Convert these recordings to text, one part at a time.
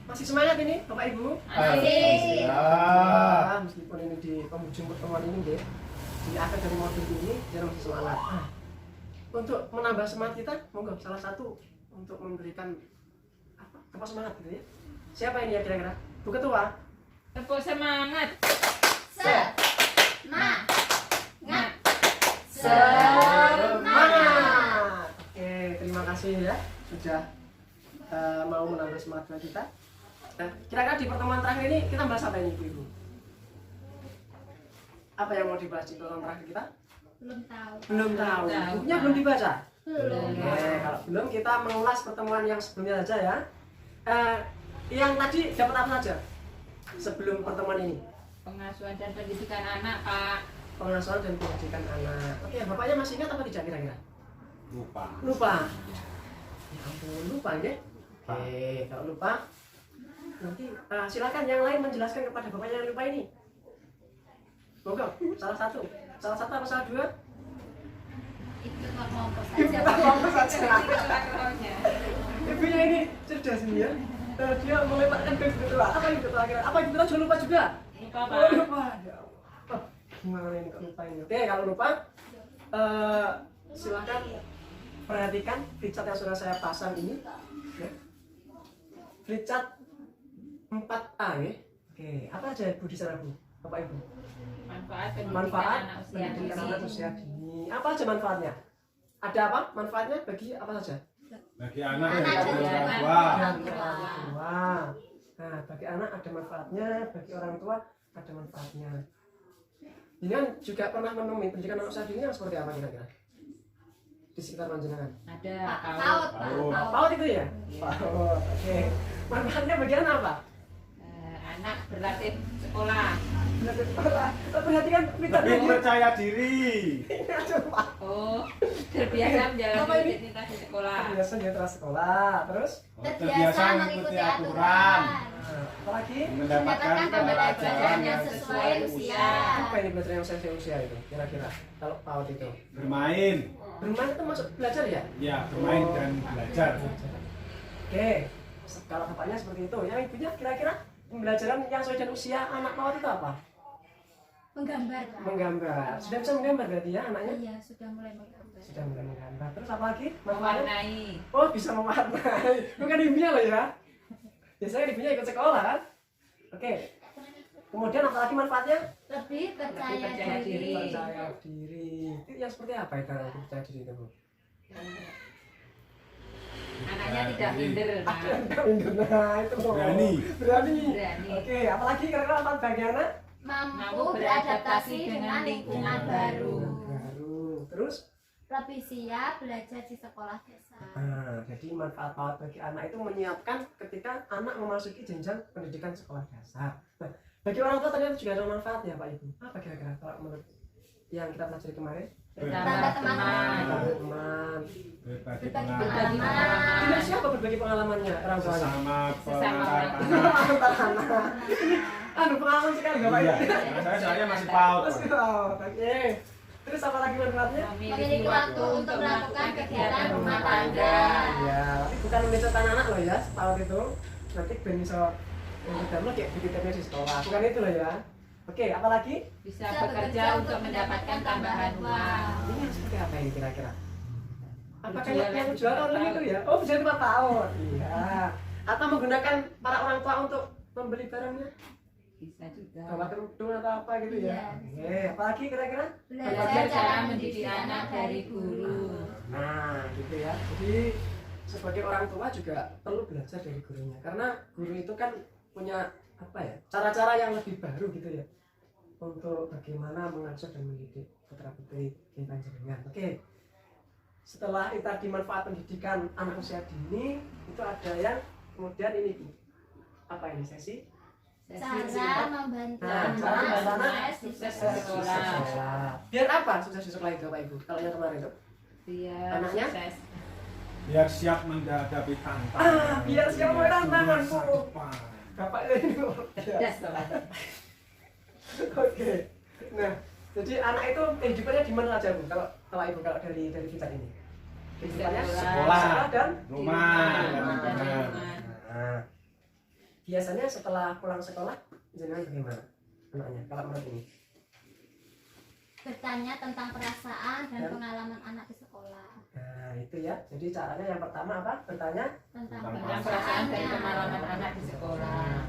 Masih semangat ini Bapak Ibu? Masih. Meskipun ini di penghujung pertemuan ini deh, di akhir dari modul ini dia masih semangat. Untuk menambah semangat kita, monggo salah satu untuk memberikan apa semangat gitu ya. Siapa ini ya kira-kira? Bu Ketua. Tepuk semangat. Semangat. Oke, terima kasih ya sudah mau menambah semangat kita. Nah, kira-kira di pertemuan terakhir ini kita bahas apa ini Ibu? Apa yang mau dibahas di pertemuan terakhir kita? Belum tahu. Belum tahu. Bukunya belum dibaca? Belum. Oke, kalau belum kita mengulas pertemuan yang sebelumnya saja ya. Yang tadi dapat apa saja sebelum pertemuan ini? Pengasuhan dan pendidikan anak, Pak. Pengasuhan dan pendidikan anak. Oke, bapaknya masih ingat apa tidak kira-kira? Lupa. Ya ampun, lupa ya. Oke, kalau lupa nanti silakan yang lain menjelaskan kepada bapaknya yang lupa ini. Monggo, salah satu apa salah dua? Itu nggak mau Ibu tak saja. mau saja. Ketua-ketuanya. Ibunya ini cerdas ini ya. Dia melemparkan ke Ibu Ketua. Apa Ibu Ketua kira? Apa Ibu Ketua juga lupa juga? Lupa, Oh, Pak. lupa. Ya Allah. Gimana ini kok lupa ini? Oke, kalau lupa silakan perhatikan flipchart yang sudah saya pasang ini. Ya. Flipchart 4A ya. Oke, apa aja Bu di sana Bu? Bapak Ibu? Manfaat pendidikan Manfaat anak usia pendidikan anak dini. usia dini. Apa aja manfaatnya? Ada apa? Manfaatnya bagi apa saja? Bagi anak Anak dan dan orang anak. tua. Bagi orang tua. Nah, bagi anak ada manfaatnya, bagi orang tua ada manfaatnya. Ini kan juga pernah menemui pendidikan anak usia dini yang seperti apa kira-kira? Di sekitar panjenengan. Ada Paut, Pak. Paut. Paut itu ya? Paut. Oke. Manfaatnya bagi anak apa? anak berlatih sekolah. Perhatikan kita Lebih percaya diri. Aduh, Pak. Oh, terbiasa Apa menjalani ini? rutinitas di sekolah. Biasa dia terus sekolah, terus Terbiasa mengikuti aturan. apalagi? Mendapatkan pembelajaran yang sesuai usia. Apa ini belajar yang sesuai usia itu kira-kira? Kalau PAUD itu Bermain. bermain itu masuk belajar ya? Ya, bermain dan belajar. Oke, kalau bapaknya seperti itu, yang ibunya kira-kira pembelajaran yang sesuai dengan usia anak PAUD itu apa? Menggambar, Pak. Menggambar. Sudah bisa menggambar berarti ya anaknya? Iya, sudah mulai menggambar. Sudah mulai menggambar. Terus apa lagi? Manfaatnya? Mewarnai. Oh, bisa mewarnai. Bukan ibunya loh ya. Biasanya ibunya ikut sekolah kan? Oke. Kemudian apa lagi manfaatnya? Lebih percaya percaya diri. diri. Percaya diri. Itu yang seperti apa itu kalau percaya diri itu, Bu? Anaknya tidak minder. Nah. Enggak minder. Nah, itu. Berani. Berani. Berani. Oke, apalagi kira-kira apa bagi anak? Mampu beradaptasi dengan lingkungan baru. Baru. Terus? Lebih siap belajar di sekolah dasar. Nah, jadi manfaat PAUD bagi anak itu menyiapkan ketika anak memasuki jenjang pendidikan sekolah dasar. Nah, bagi orang tua ternyata juga ada manfaat ya Pak Ibu. Apa kira-kira kalau menurut yang kita pelajari kemarin? Bertambah teman. Teman. Berbagi Berbagi Berbagi pengalaman. pengalaman. Dengan siapa berbagi pengalamannya orang tuanya? Sesama Sesama pengantar orang anak. Antar anak. Aduh pengalaman sekali Bapak Iya, Ibu. karena saya soalnya masih PAUD. Masih tahu. Oke. Terus apa lagi manfaatnya? Memiliki waktu untuk melakukan kegiatan rumah tangga. Ya, tapi bukan mengecat anak-anak loh ya, PAUD itu. Nanti ben iso yang lo kayak bikin di sekolah. Bukan itu loh ya. Oke, apa lagi? Bisa bekerja untuk mendapatkan tambahan uang. Ini yang seperti apa ini kira-kira? Apa Berjualan kayak yang di jual tempat online itu PAUD. ya? Oh, bisa tempat PAUD. Iya. Atau menggunakan para orang tua untuk membeli barangnya? Bisa juga. Bawa kerudung atau apa gitu ya? Iya. Oke, apalagi kira-kira? Belajar Cara mendidik anak dari guru. Nah, gitu ya. Jadi sebagai orang tua juga perlu belajar dari gurunya, karena guru itu kan punya apa ya? Cara-cara yang lebih baru gitu ya, untuk bagaimana mengasuh dan mendidik putra putri panjenengan. Oke. Setelah itu tadi manfaat pendidikan anak usia dini, itu ada yang kemudian ini Bu. Apa ini sesi? Cara membantu Nah, cara anak membantu sukses sukses di di sekolah. sekolah. Biar apa sukses di sekolah itu Bapak Ibu? Kalau yang kemarin itu? Biar Anaknya? sukses. Biar siap menghadapi tantangan. Biar siap menghadapi tantangan, Masa Bu. depan. Bapak ini. Cerdas toh, Pak. Oke. Nah, jadi anak itu kehidupannya di mana aja Bu? Kalau Ibu kalau dari kita ini. Kehidupannya Sekolah. Sekolah. dan Rumah. Rumah dan Benar. lingkungan. Nah, biasanya setelah pulang sekolah jenengan bagaimana anaknya kalau menurut ini? Bertanya tentang perasaan dan pengalaman anak di sekolah. Nah itu ya, jadi caranya yang pertama apa? Bertanya. Tentang Tentang perasaan dan pengalaman anak di sekolah.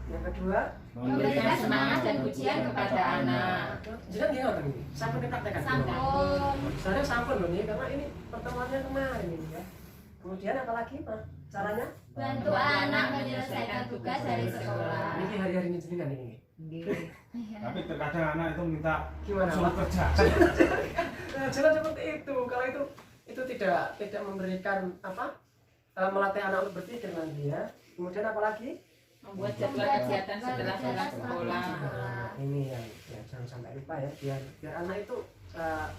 Yang kedua, Memberikan semangat dan pujian kepada anak. jangan gini orang ini, sampun dipraktekkan. Sampun. Saya sampun loh nih, karena ini pertemuannya kemarin ini ya. Kemudian apa lagi Pak? Caranya? Bantu anak menyelesaikan tugas dari sekolah. Ini hari-hari ini jenengan ini. Tapi terkadang anak itu minta Gimana suruh Pak? kerja. Nah, jangan seperti itu. Kalau itu tidak memberikan apa? Melatih anak untuk berpikir nanti ya. Kemudian apa lagi? Membuat jadwal kegiatan setelah pulang sekolah. Nah, ini yang jangan sampai lupa ya, biar anak itu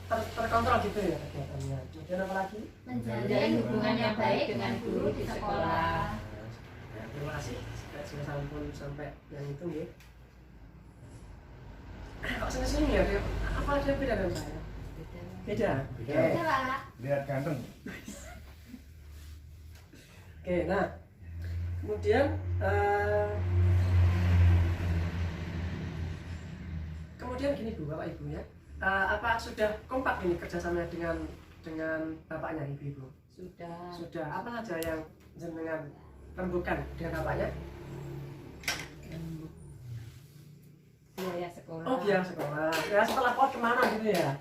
terkontrol gitu ya kegiatannya. Kemudian apa lagi? Menjalin hubungan yang baik dengan guru di sekolah. Ya, terima kasih sudah sampai yang itu ya. Kok sini ya? Apa ada beda dengan saya? Beda. Oke. Udah Pak. Lihat ganteng. Oke, nah kemudian kemudian gini Bu, Bapak Ibu ya, apa sudah kompak ini kerjasama dengan bapaknya Ibu? Sudah. Apa saja yang jenengan rembukan dengan bapaknya? Biaya sekolah. Oh biar sekolah. Ya setelah pot kemana gitu ya?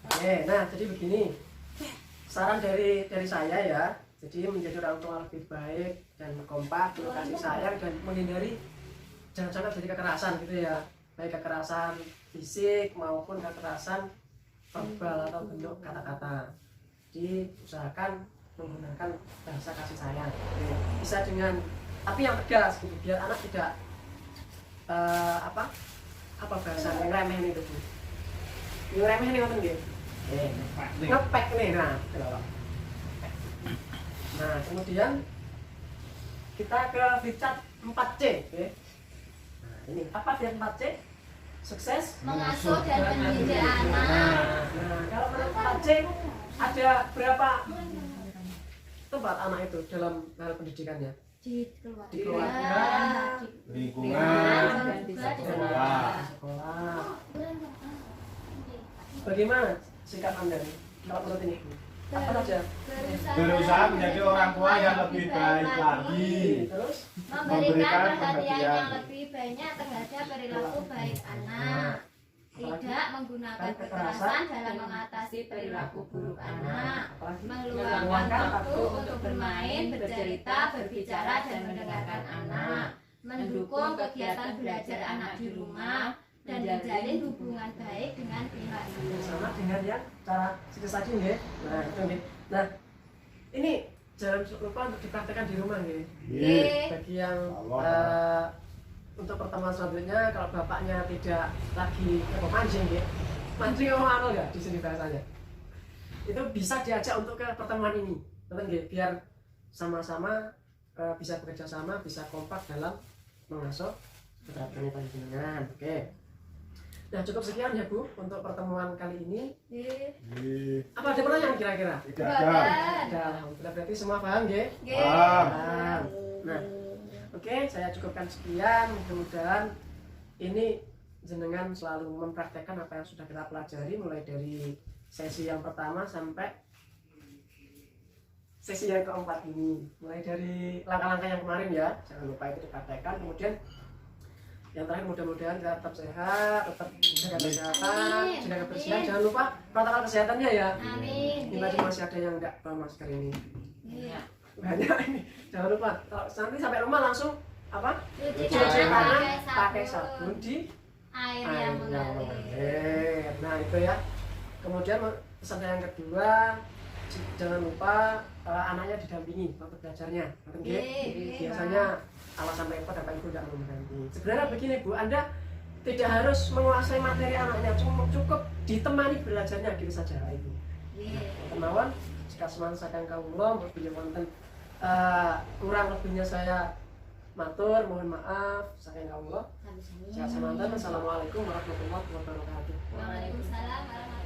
Oke, nah jadi begini. Saran dari saya ya. Jadi menjadi orang tua lebih baik dan kompak, kasih sayang dan menghindari jangan jadi kekerasan gitu ya. Baik kekerasan fisik maupun kekerasan verbal atau bentuk kata-kata. Jadi usahakan menggunakan bahasa kasih sayang. Oke. Bisa dengan tapi yang tegas gitu biar anak tidak apa bahasa yang remeh itu Bu? Yang remeh ini ngoten nggih. Ngepek nih nah. Nah, kemudian kita ke Richard 4C, oke. Nah, ini apa dia 4C? Sukses Mengasuh dan mendidik anak. Nah, kalau menurut 4C ada berapa tempat anak itu dalam hal pendidikannya? Di Di keluarga, keluarga, Lingkungan, dan juga di sekolah. sekolah. Bagaimana sikap Anda nih? Kalau menurut ini, apa saja? Berusaha menjadi orang tua yang lebih baik lagi. Terus memberikan perhatian yang lebih banyak terhadap perilaku baik anak. Tidak menggunakan kekerasan dalam mengatasi perilaku buruk anak. apalagi? Meluangkan waktu untuk bermain, bercerita, berbicara, dan mendengarkan anak. Mendukung kegiatan belajar anak di rumah dan menjalin hubungan baik dengan pihak Sama dengan yang cara sukses tadi ya. Nah, itu nih. Nah, ini jangan lupa untuk dipraktekkan di rumah nih. Bagi yang untuk pertemuan selanjutnya, kalau bapaknya tidak lagi mancing ya, mancing apa ya di sini bahasanya, itu bisa diajak untuk ke pertemuan ini, betul nggih? Biar sama-sama bisa bekerja sama, bisa kompak dalam mengasuh keterampilan panjenengan. Oke. Nah cukup sekian ya Bu untuk pertemuan kali ini. Apa ada pertanyaan kira-kira? Tidak ada. Ada. Alhamdulillah berarti semua paham nggih? Paham. Nah, oke, saya cukupkan sekian. Mudah-mudahan ini jenengan selalu mempraktekkan apa yang sudah kita pelajari mulai dari sesi yang pertama sampai sesi yang keempat ini. Mulai dari langkah-langkah yang kemarin ya, jangan lupa itu dipraktekkan. Kemudian yang terakhir mudah-mudahan kita tetap sehat, tetap jaga kesehatan, jaga kebersihan. Jangan lupa protokol kesehatannya ya. Amin. Ini tadi masih ada yang enggak bawa masker ini. Iya. Banyak ini. Jangan lupa kalau nanti sampai rumah langsung apa? Cuci Cuci tangan tangan pakai sabun di air air yang yang mengalir. mengalir. Nah itu ya. Kemudian pesan yang kedua, jangan lupa anaknya didampingi waktu belajarnya. Ngerti? Biasanya alasan repot Bapak Ibu tidak mau mendampingi. Sebenarnya begini Bu, Anda tidak harus menguasai materi anaknya, cukup ditemani belajarnya gitu saja Ibu. Kemauan jika semangat saking kawula video konten kurang lebihnya saya matur, mohon maaf saking kawula. Sehat semanten. Assalamualaikum warahmatullahi wabarakatuh. Waalaikumsalam warahmatullahi wabarakatuh.